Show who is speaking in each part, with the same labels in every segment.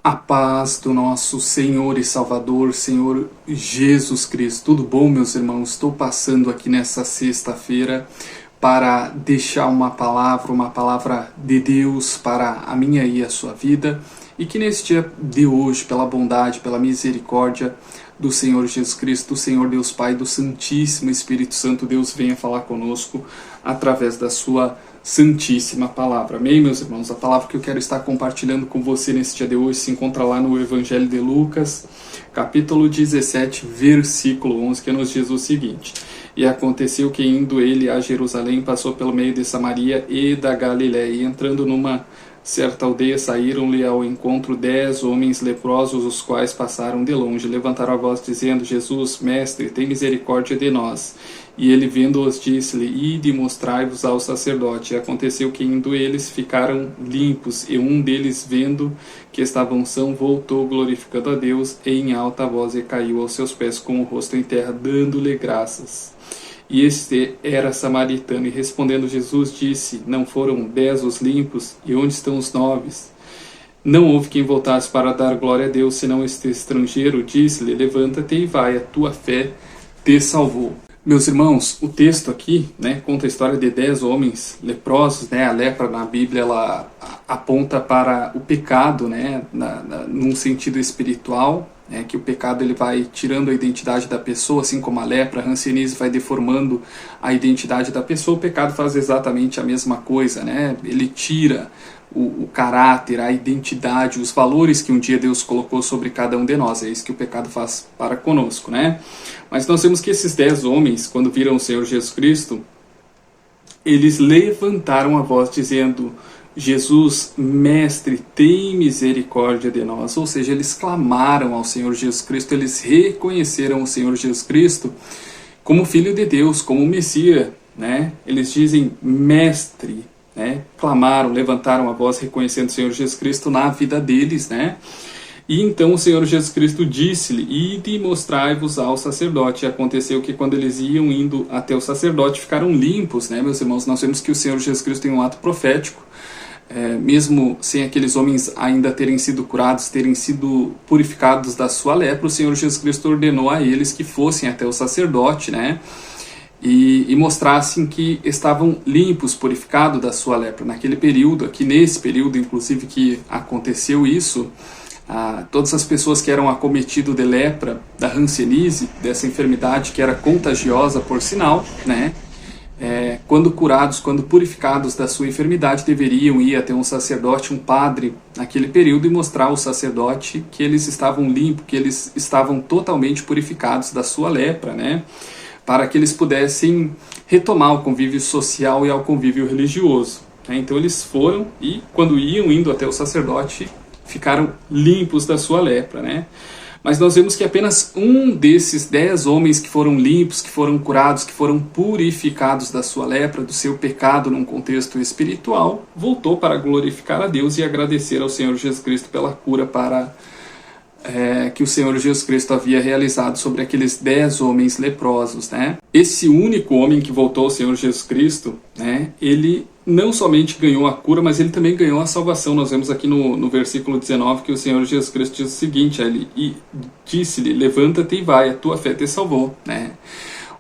Speaker 1: A paz do nosso Senhor e Salvador, Senhor Jesus Cristo. Tudo bom, meus irmãos? Estou passando aqui nessa sexta-feira para deixar uma palavra de Deus para a minha e a sua vida, e que nesse dia de hoje, pela bondade, pela misericórdia do Senhor Jesus Cristo, do Senhor Deus Pai, do Santíssimo Espírito Santo, Deus venha falar conosco através da sua Santíssima Palavra. Amém, meus irmãos? A palavra que eu quero estar compartilhando com você nesse dia de hoje se encontra lá no Evangelho de Lucas, capítulo 17, versículo 11, que nos diz o seguinte: E aconteceu que, indo ele a Jerusalém, passou pelo meio de Samaria e da Galiléia, e entrando numa certa aldeia, saíram-lhe ao encontro 10 homens leprosos, os quais passaram de longe, levantaram a voz, dizendo: Jesus, mestre, tem misericórdia de nós. E ele, vendo-os, disse-lhe: Ide, mostrai-vos ao sacerdote. E aconteceu que, indo eles, ficaram limpos, e um deles, vendo que estavam sãos, voltou, glorificando a Deus, e em alta voz, e caiu aos seus pés com o rosto em terra, dando-lhe graças. E este era samaritano, e respondendo Jesus disse: Não foram 10 os limpos? E onde estão os 9? Não houve quem voltasse para dar glória a Deus, senão este estrangeiro. Disse-lhe: Levanta-te e vai, a tua fé te salvou. Meus irmãos, o texto aqui, conta a história de 10 homens leprosos, A lepra na Bíblia, ela aponta para o pecado, num sentido espiritual, que o pecado ele vai tirando a identidade da pessoa, assim como a lepra, a hanseníase vai deformando a identidade da pessoa. O pecado faz exatamente a mesma coisa, Ele tira o caráter, a identidade, os valores que um dia Deus colocou sobre cada um de nós. É isso que o pecado faz para conosco, Mas nós vemos que esses 10 homens, quando viram o Senhor Jesus Cristo, eles levantaram a voz dizendo: Jesus, mestre, tem misericórdia de nós. Ou seja, eles clamaram ao Senhor Jesus Cristo, eles reconheceram o Senhor Jesus Cristo como Filho de Deus, como Messias, Eles dizem mestre, clamaram, levantaram a voz reconhecendo o Senhor Jesus Cristo na vida deles, E então o Senhor Jesus Cristo disse-lhe: Ide e mostrai-vos ao sacerdote. E aconteceu que, quando eles iam indo até o sacerdote, ficaram limpos, meus irmãos. Nós vemos que o Senhor Jesus Cristo tem um ato profético, mesmo sem aqueles homens ainda terem sido curados, terem sido purificados da sua lepra, o Senhor Jesus Cristo ordenou a eles que fossem até o sacerdote, e mostrassem que estavam limpos, purificados da sua lepra. Naquele período, aqui nesse período, inclusive, que aconteceu isso, todas as pessoas que eram acometidas de lepra, da hanseníase, dessa enfermidade que era contagiosa por sinal, quando curados, quando purificados da sua enfermidade, deveriam ir até um sacerdote, um padre, naquele período, e mostrar ao sacerdote que eles estavam limpos, que eles estavam totalmente purificados da sua lepra, para que eles pudessem retomar o convívio social e ao convívio religioso. Então eles foram e, quando indo até o sacerdote, ficaram limpos da sua lepra, Mas nós vemos que apenas um desses 10 homens que foram limpos, que foram curados, que foram purificados da sua lepra, do seu pecado num contexto espiritual, voltou para glorificar a Deus e agradecer ao Senhor Jesus Cristo pela cura que o Senhor Jesus Cristo havia realizado sobre aqueles 10 homens leprosos, Esse único homem que voltou ao Senhor Jesus Cristo, ele não somente ganhou a cura, mas ele também ganhou a salvação. Nós vemos aqui no versículo 19 que o Senhor Jesus Cristo diz o seguinte: e disse-lhe: Levanta-te e vai, a tua fé te salvou,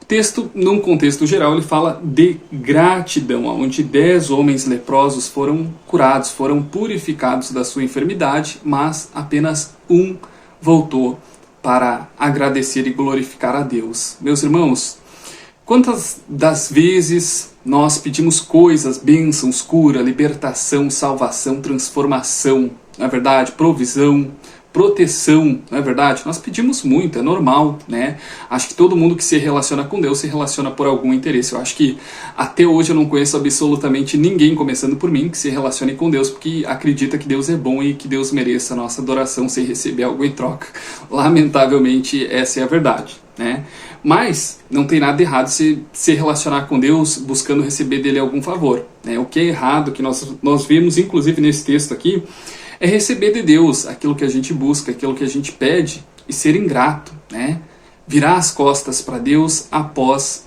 Speaker 1: O texto, num contexto geral, ele fala de gratidão, onde 10 homens leprosos foram curados, foram purificados da sua enfermidade, mas apenas um voltou para agradecer e glorificar a Deus. Meus irmãos, quantas das vezes nós pedimos coisas, bênçãos, cura, libertação, salvação, transformação, não é verdade? Provisão, proteção, não é verdade? Nós pedimos muito, é normal, Acho que todo mundo que se relaciona com Deus se relaciona por algum interesse. Eu acho que até hoje eu não conheço absolutamente ninguém, começando por mim, que se relacione com Deus porque acredita que Deus é bom e que Deus mereça a nossa adoração sem receber algo em troca. Lamentavelmente, essa é a verdade, Mas não tem nada errado se relacionar com Deus buscando receber dele algum favor, O que é errado, que nós vemos inclusive nesse texto aqui, é receber de Deus aquilo que a gente busca, aquilo que a gente pede, e ser ingrato, virar as costas para Deus após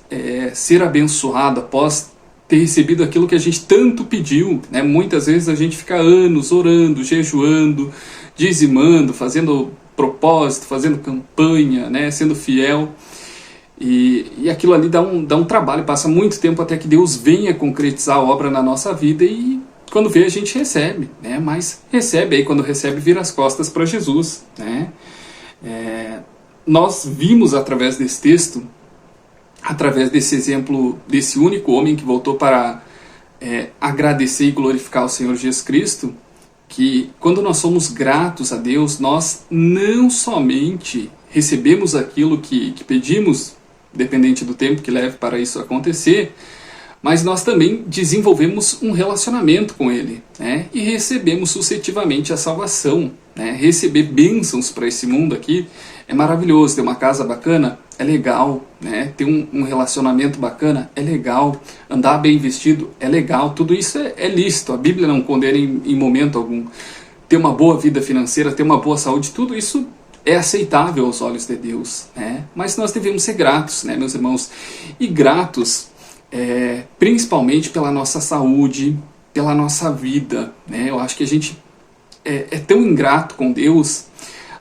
Speaker 1: ser abençoado, após ter recebido aquilo que a gente tanto pediu, né? Muitas vezes a gente fica anos orando, jejuando, dizimando, fazendo propósito, fazendo campanha, né? Sendo fiel, e aquilo ali dá um trabalho, passa muito tempo até que Deus venha concretizar a obra na nossa vida, e quando vê a gente recebe, né? Mas recebe, aí quando recebe vira as costas para Jesus, né? Nós vimos através desse texto, através desse exemplo desse único homem que voltou para agradecer e glorificar o Senhor Jesus Cristo, que quando nós somos gratos a Deus, nós não somente recebemos aquilo que pedimos, dependente do tempo que leve para isso acontecer, mas nós também desenvolvemos um relacionamento com Ele, né? E recebemos sucessivamente a salvação, né? Receber bênçãos para esse mundo aqui é maravilhoso. Ter uma casa bacana é legal, né? Ter um relacionamento bacana é legal. Andar bem vestido é legal. Tudo isso é lícito. A Bíblia não condena em momento algum. Ter uma boa vida financeira, ter uma boa saúde, tudo isso é aceitável aos olhos de Deus, né? Mas nós devemos ser gratos, né, meus irmãos? E gratos principalmente pela nossa saúde, pela nossa vida, né? Eu acho que a gente é tão ingrato com Deus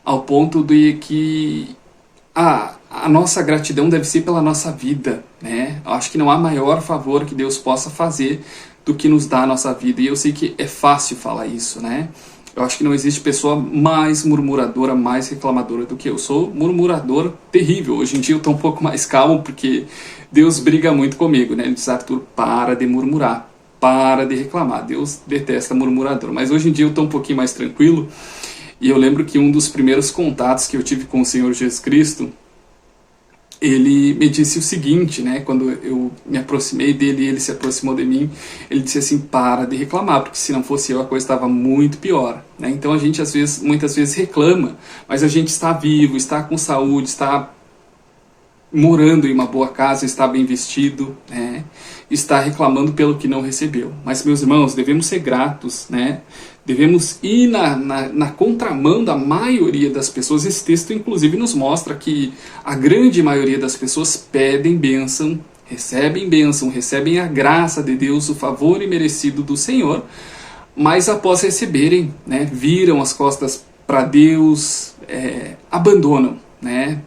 Speaker 1: ao ponto de que a nossa gratidão deve ser pela nossa vida, né? Eu acho que não há maior favor que Deus possa fazer do que nos dar a nossa vida. E eu sei que é fácil falar isso, né? Eu acho que não existe pessoa mais murmuradora, mais reclamadora do que eu. Sou murmurador terrível. Hoje em dia eu estou um pouco mais calmo porque Deus briga muito comigo, né? Ele diz: Arthur, para de murmurar, para de reclamar. Deus detesta murmurador. Mas hoje em dia eu estou um pouquinho mais tranquilo. E eu lembro que um dos primeiros contatos que eu tive com o Senhor Jesus Cristo, ele me disse o seguinte, né? Quando eu me aproximei dele e ele se aproximou de mim, ele disse assim: para de reclamar, porque se não fosse eu a coisa estava muito pior, né? Então a gente muitas vezes reclama, mas a gente está vivo, está com saúde, está morando em uma boa casa, está bem vestido, né? Está reclamando pelo que não recebeu. Mas, meus irmãos, devemos ser gratos, né? Devemos ir na contramão da maioria das pessoas. Esse texto, inclusive, nos mostra que a grande maioria das pessoas pedem bênção, recebem a graça de Deus, o favor imerecido do Senhor, mas após receberem, né, viram as costas para Deus, abandonam, né?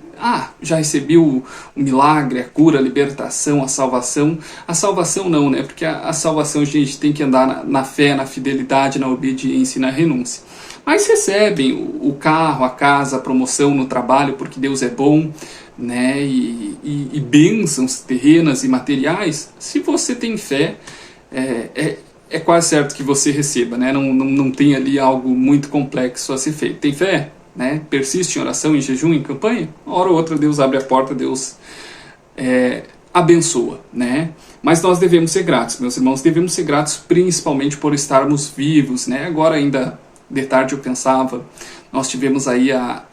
Speaker 1: Já recebi o milagre, a cura, a libertação, a salvação. A salvação não, né? Porque a salvação a gente tem que andar na fé, na fidelidade, na obediência e na renúncia. Mas recebem o carro, a casa, a promoção no trabalho, porque Deus é bom, né? E bênçãos terrenas e materiais. Se você tem fé, é quase certo que você receba, né? Não tem ali algo muito complexo a ser feito. Tem fé? Né? Persiste em oração, em jejum, em campanha, uma hora ou outra Deus abre a porta, Deus abençoa, né? Mas nós devemos ser gratos, meus irmãos, devemos ser gratos principalmente por estarmos vivos, né? Agora ainda de tarde eu pensava, nós tivemos aí a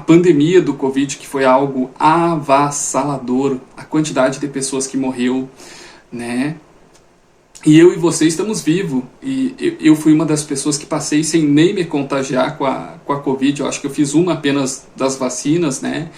Speaker 1: pandemia do Covid, que foi algo avassalador, a quantidade de pessoas que morreu, né? E eu e você estamos vivos, e eu fui uma das pessoas que passei sem nem me contagiar com a Covid. Eu acho que eu fiz uma apenas das vacinas, né?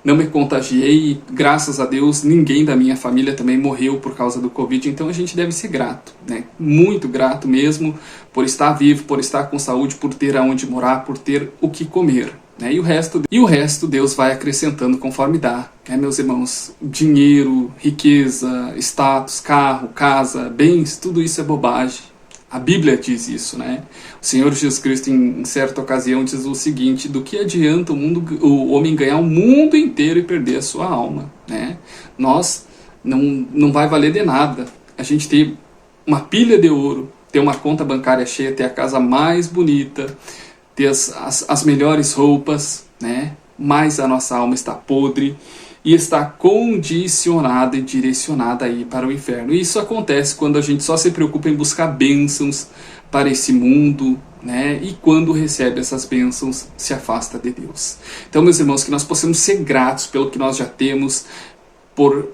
Speaker 1: Não me contagiei e, graças a Deus, ninguém da minha família também morreu por causa do Covid. Então a gente deve ser grato, né? Muito grato mesmo por estar vivo, por estar com saúde, por ter aonde morar, por ter o que comer, né? E o resto Deus vai acrescentando conforme dá, né, meus irmãos? Dinheiro, riqueza, status, carro, casa, bens, tudo isso é bobagem. A Bíblia diz isso, né? O Senhor Jesus Cristo, em certa ocasião, diz o seguinte: do que adianta o homem ganhar o mundo inteiro e perder a sua alma, né? Não vai valer de nada a gente ter uma pilha de ouro, ter uma conta bancária cheia, ter a casa mais bonita, ter as melhores roupas, né? Mas a nossa alma está podre e está condicionada e direcionada aí para o inferno. E isso acontece quando a gente só se preocupa em buscar bênçãos para esse mundo, né? E quando recebe essas bênçãos, se afasta de Deus. Então, meus irmãos, que nós possamos ser gratos pelo que nós já temos, por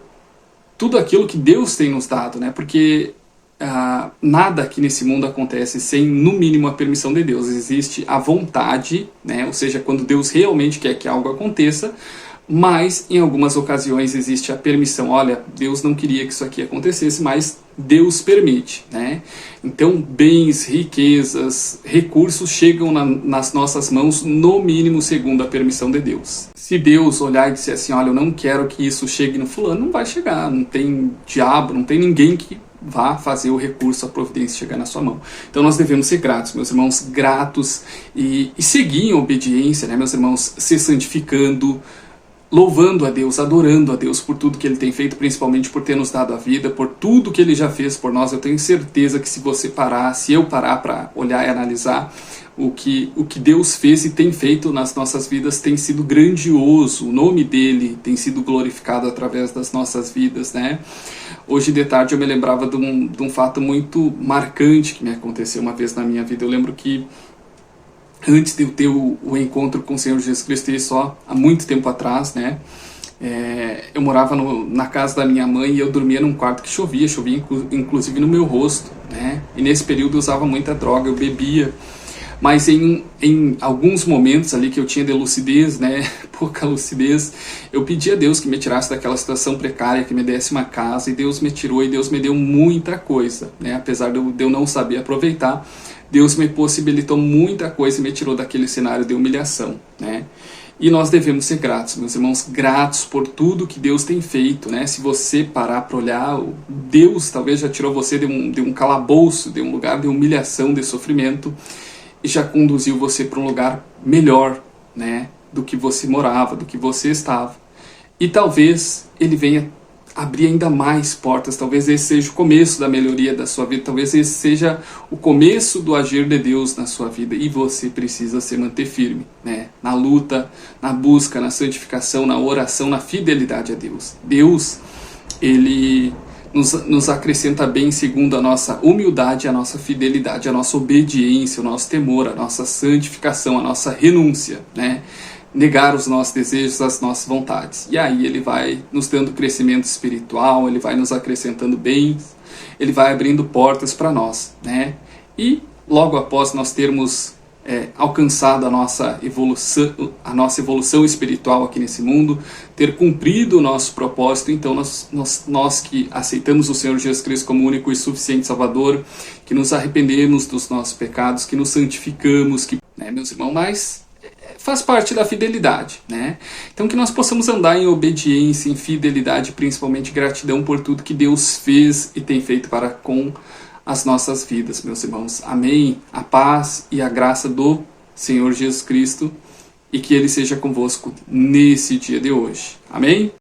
Speaker 1: tudo aquilo que Deus tem nos dado, né? Porque nada aqui nesse mundo acontece sem, no mínimo, a permissão de Deus. Existe a vontade, né? Ou seja, quando Deus realmente quer que algo aconteça, mas em algumas ocasiões existe a permissão. Olha, Deus não queria que isso aqui acontecesse, mas Deus permite, né? Então, bens, riquezas, recursos chegam nas nossas mãos, no mínimo, segundo a permissão de Deus. Se Deus olhar e disser assim, olha, eu não quero que isso chegue no fulano, não vai chegar, não tem diabo, não tem ninguém que vá fazer o recurso, a providência chegar na sua mão. Então nós devemos ser gratos, meus irmãos, gratos e seguir em obediência, né, meus irmãos, se santificando, louvando a Deus, adorando a Deus por tudo que Ele tem feito, principalmente por ter nos dado a vida, por tudo que Ele já fez por nós. Eu tenho certeza que se você parar, se eu parar para olhar e analisar o que Deus fez e tem feito nas nossas vidas, tem sido grandioso. O nome dEle tem sido glorificado através das nossas vidas, né? Hoje de tarde eu me lembrava de um fato muito marcante que me aconteceu uma vez na minha vida. Eu lembro que antes de eu ter o encontro com o Senhor Jesus Cristo, só há muito tempo atrás, né? Eu morava na casa da minha mãe e eu dormia num quarto que chovia inclusive no meu rosto, né? E nesse período eu usava muita droga, eu bebia. Mas em alguns momentos ali que eu tinha de lucidez, né, pouca lucidez, eu pedi a Deus que me tirasse daquela situação precária, que me desse uma casa, e Deus me tirou, e Deus me deu muita coisa, né, apesar de eu não saber aproveitar, Deus me possibilitou muita coisa e me tirou daquele cenário de humilhação, né. E nós devemos ser gratos, meus irmãos, gratos por tudo que Deus tem feito, né? Se você parar para olhar, Deus talvez já tirou você de um calabouço, de um lugar de humilhação, de sofrimento, e já conduziu você para um lugar melhor, né, do que você morava, do que você estava. E talvez Ele venha abrir ainda mais portas, talvez esse seja o começo da melhoria da sua vida, talvez esse seja o começo do agir de Deus na sua vida, e você precisa se manter firme, né, na luta, na busca, na santificação, na oração, na fidelidade a Deus. Deus, Ele nos acrescenta bem segundo a nossa humildade, a nossa fidelidade, a nossa obediência, o nosso temor, a nossa santificação, a nossa renúncia, né? Negar os nossos desejos, as nossas vontades. E aí Ele vai nos dando crescimento espiritual, Ele vai nos acrescentando bens, Ele vai abrindo portas para nós, né? E logo após nós termos alcançado a nossa evolução espiritual aqui nesse mundo, ter cumprido o nosso propósito, então nós que aceitamos o Senhor Jesus Cristo como único e suficiente Salvador, que nos arrependemos dos nossos pecados, que nos santificamos, né, meus irmãos, mas faz parte da fidelidade, né? Então que nós possamos andar em obediência, em fidelidade, principalmente gratidão por tudo que Deus fez e tem feito para com as nossas vidas, meus irmãos. Amém? A paz e a graça do Senhor Jesus Cristo, e que Ele seja convosco nesse dia de hoje. Amém?